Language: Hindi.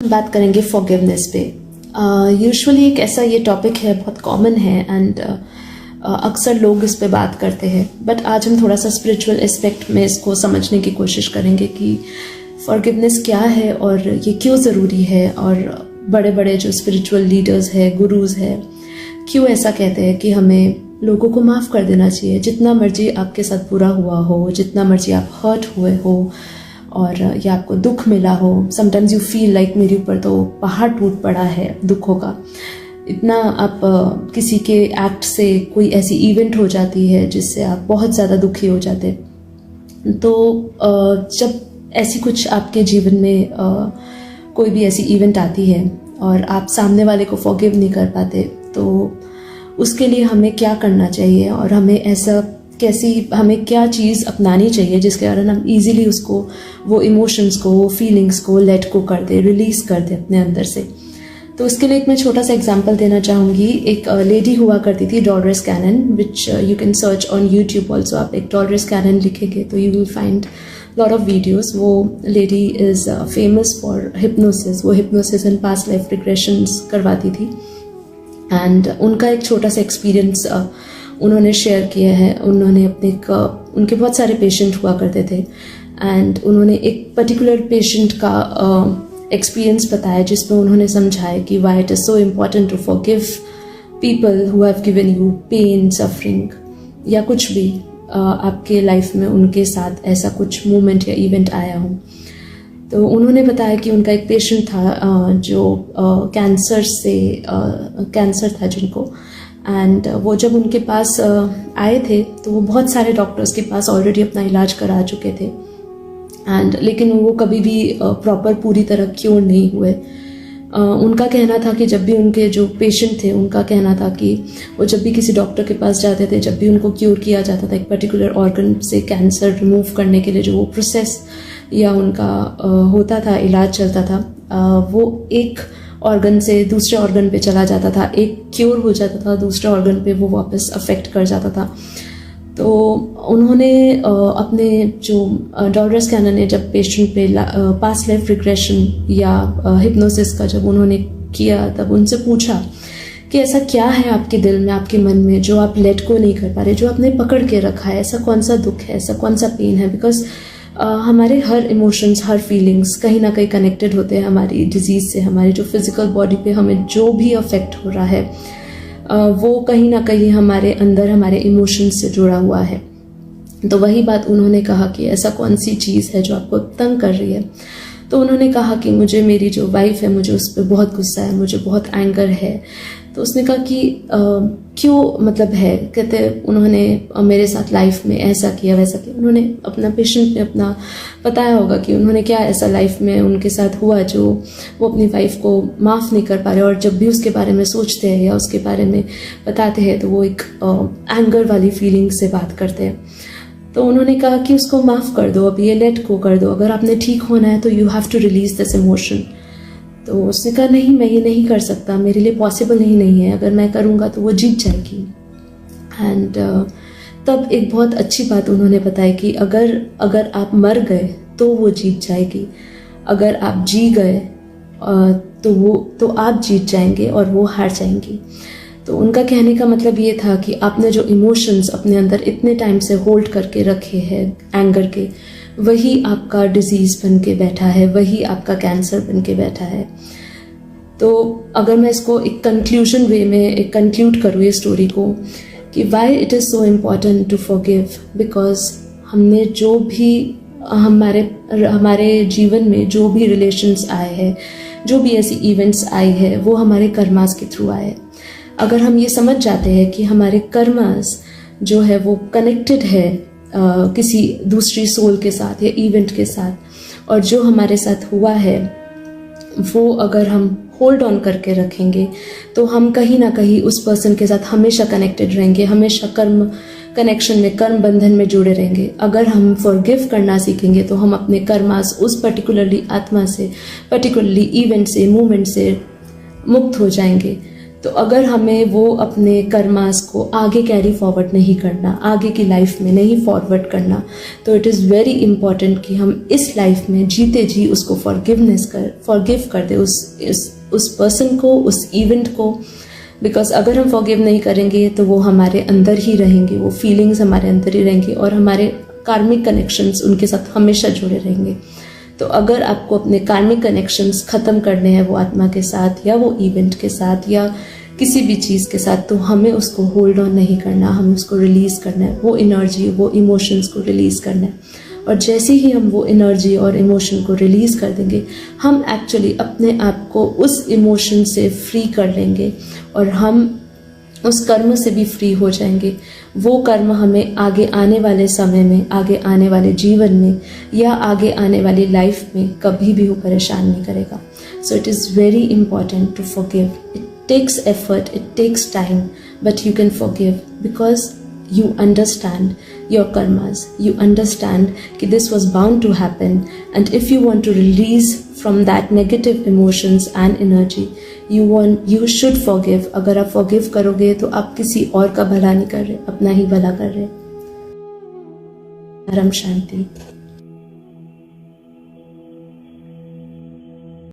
बात करेंगे फॉरगिवनेस पे। यूजुअली एक ऐसा ये टॉपिक है, बहुत कॉमन है एंड अक्सर लोग इस पे बात करते हैं, बट आज हम थोड़ा सा स्पिरिचुअल एस्पेक्ट में इसको समझने की कोशिश करेंगे कि फॉरगिवनेस क्या है और ये क्यों ज़रूरी है, और बड़े बड़े जो स्पिरिचुअल लीडर्स हैं, गुरुज हैं, क्यों ऐसा कहते हैं कि हमें लोगों को माफ़ कर देना चाहिए। जितना मर्जी आपके साथ बुरा हुआ हो, जितना मर्जी आप हर्ट हुए हो और या आपको दुख मिला हो, समटाइम्स यू फील लाइक मेरे ऊपर तो पहाड़ टूट पड़ा है दुखों का। इतना आप किसी के एक्ट से कोई ऐसी इवेंट हो जाती है जिससे आप बहुत ज़्यादा दुखी हो जाते। तो जब ऐसी कुछ आपके जीवन में कोई भी ऐसी इवेंट आती है और आप सामने वाले को फॉरगिव नहीं कर पाते, तो उसके लिए हमें क्या करना चाहिए और हमें क्या चीज़ अपनानी चाहिए जिसके कारण हम इजीली उसको, वो इमोशंस को, वो फीलिंग्स को लेट को कर दे, रिलीज कर दे अपने अंदर से। तो इसके लिए एक मैं छोटा सा एग्जांपल देना चाहूँगी। एक लेडी हुआ करती थी, Dolores Cannon, which you can search on YouTube also. आप एक डॉलरेस कैनन लिखेंगे तो you will find lot of videos. वो lady is famous for hypnosis. वो hypnosis and past life regressions करवाती थी एंड उनका एक छोटा सा एक्सपीरियंस उन्होंने शेयर किया है। उन्होंने उनके बहुत सारे पेशेंट हुआ करते थे एंड उन्होंने एक पर्टिकुलर पेशेंट का एक्सपीरियंस बताया जिसमें उन्होंने समझाया कि why it is so important to forgive people who have given you pain, suffering या कुछ भी आपके लाइफ में उनके साथ ऐसा कुछ मोमेंट या इवेंट आया हो। तो उन्होंने बताया कि उनका एक पेशेंट था जो कैंसर था जिनको, एंड वो जब उनके पास आए थे तो वो बहुत सारे डॉक्टर्स के पास ऑलरेडी अपना इलाज करा चुके थे एंड लेकिन वो कभी भी प्रॉपर पूरी तरह क्योर नहीं हुए। उनका कहना था कि जब भी उनके जो पेशेंट थे, उनका कहना था कि वो जब भी किसी डॉक्टर के पास जाते थे, जब भी उनको क्योर किया जाता था एक पर्टिकुलर ऑर्गन से कैंसर रिमूव करने के लिए, जो वो प्रोसेस या उनका होता था, इलाज चलता था, वो एक ऑर्गन से दूसरे ऑर्गन पे चला जाता था, एक क्योर हो जाता था, दूसरे ऑर्गन पे वो वापस अफेक्ट कर जाता था। तो उन्होंने अपने जो डॉलरेस कैनन ने जब पेशेंट पे पास्ट लाइफ रिग्रेशन या हिप्नोसिस का जब उन्होंने किया, तब उनसे पूछा कि ऐसा क्या है आपके दिल में, आपके मन में जो आप लेट को नहीं कर पा रहे, जो आपने पकड़ के रखा है, ऐसा कौन सा दुख है, ऐसा कौन सा पेन है। बिकॉज हमारे हर इमोशंस, हर फीलिंग्स कहीं ना कहीं कनेक्टेड होते हैं हमारी डिजीज़ से। हमारी जो फिजिकल बॉडी पे हमें जो भी अफेक्ट हो रहा है वो कहीं ना कहीं हमारे अंदर, हमारे इमोशंस से जुड़ा हुआ है। तो वही बात उन्होंने कहा कि ऐसा कौन सी चीज़ है जो आपको तंग कर रही है। तो उन्होंने कहा कि मुझे, मेरी जो वाइफ है, मुझे उस पर बहुत गुस्सा है, मुझे बहुत एंगर है। तो उसने कहा कि क्यों, मतलब है, कहते उन्होंने मेरे साथ लाइफ में ऐसा किया, वैसा किया। उन्होंने अपना पेशेंट ने अपना बताया होगा कि उन्होंने क्या ऐसा लाइफ में उनके साथ हुआ जो वो अपनी वाइफ को माफ़ नहीं कर पा रहे, और जब भी उसके बारे में सोचते हैं या उसके बारे में बताते हैं तो वो एक एंगर वाली फीलिंग से बात करते हैं। तो उन्होंने कहा कि उसको माफ़ कर दो, अब ये लेट को कर दो, अगर आपने ठीक होना है तो you have to release this emotion. तो उसने कहा नहीं, मैं ये नहीं कर सकता, मेरे लिए पॉसिबल नहीं है, अगर मैं करूँगा तो वो जीत जाएगी। एंड तब एक बहुत अच्छी बात उन्होंने बताई कि अगर आप मर गए तो वो जीत जाएगी, अगर आप जी गए तो आप जीत जाएंगे और वो हार जाएंगी। तो उनका कहने का मतलब ये था कि आपने जो इमोशंस अपने अंदर इतने टाइम से होल्ड करके रखे हैं एंगर के, वही आपका डिजीज़ बन के बैठा है, वही आपका कैंसर बन के बैठा है। तो अगर मैं इसको एक कंक्लूजन वे में एक कंक्लूड करूँ ये स्टोरी को, कि why it is so important to forgive, because हमने जो भी हमारे जीवन में जो भी रिलेशंस आए हैं, जो भी ऐसी इवेंट्स आई है, वो हमारे कर्मास के थ्रू आए। अगर हम ये समझ जाते हैं कि हमारे कर्मास जो है वो कनेक्टेड है किसी दूसरी सोल के साथ या इवेंट के साथ, और जो हमारे साथ हुआ है वो अगर हम होल्ड ऑन करके रखेंगे तो हम कहीं ना कहीं उस पर्सन के साथ हमेशा कनेक्टेड रहेंगे, हमेशा कर्म कनेक्शन में, कर्म बंधन में जुड़े रहेंगे। अगर हम फॉरगिव करना सीखेंगे तो हम अपने कर्मास उस पर्टिकुलरली आत्मा से, पर्टिकुलरली इवेंट से, मूवमेंट से मुक्त हो जाएंगे। तो अगर हमें वो अपने कर्मास को आगे कैरी फॉरवर्ड नहीं करना, आगे की लाइफ में नहीं फॉरवर्ड करना, तो इट इज़ वेरी इंपॉर्टेंट कि हम इस लाइफ में जीते जी उसको फॉरगिव कर दे उस पर्सन को, उस इवेंट को। बिकॉज अगर हम फॉरगिव नहीं करेंगे तो वो हमारे अंदर ही रहेंगे, वो फीलिंग्स हमारे अंदर ही रहेंगी और हमारे कार्मिक कनेक्शंस उनके साथ हमेशा जुड़े रहेंगे। तो अगर आपको अपने कार्मिक कनेक्शंस ख़त्म करने हैं वो आत्मा के साथ या वो इवेंट के साथ या किसी भी चीज़ के साथ, तो हमें उसको होल्ड ऑन नहीं करना, हमें उसको रिलीज़ करना है, वो एनर्जी, वो इमोशंस को रिलीज़ करना है। और जैसे ही हम वो एनर्जी और इमोशन को रिलीज़ कर देंगे, हम एक्चुअली अपने आप को उस इमोशन से फ्री कर लेंगे और हम उस कर्म से भी फ्री हो जाएंगे। वो कर्म हमें आगे आने वाले समय में, आगे आने वाले जीवन में या आगे आने वाली लाइफ में कभी भी वो परेशान नहीं करेगा। So it is very important to forgive. It takes effort, it takes time, but you can forgive because you understand your karmas, you understand that this was bound to happen, and if you want to release from that negative emotions and energy, you should forgive. अगर आप forgive करोगे तो आप किसी और का भला नहीं कर रहे, अपना ही भला कर रहे। परम शांति।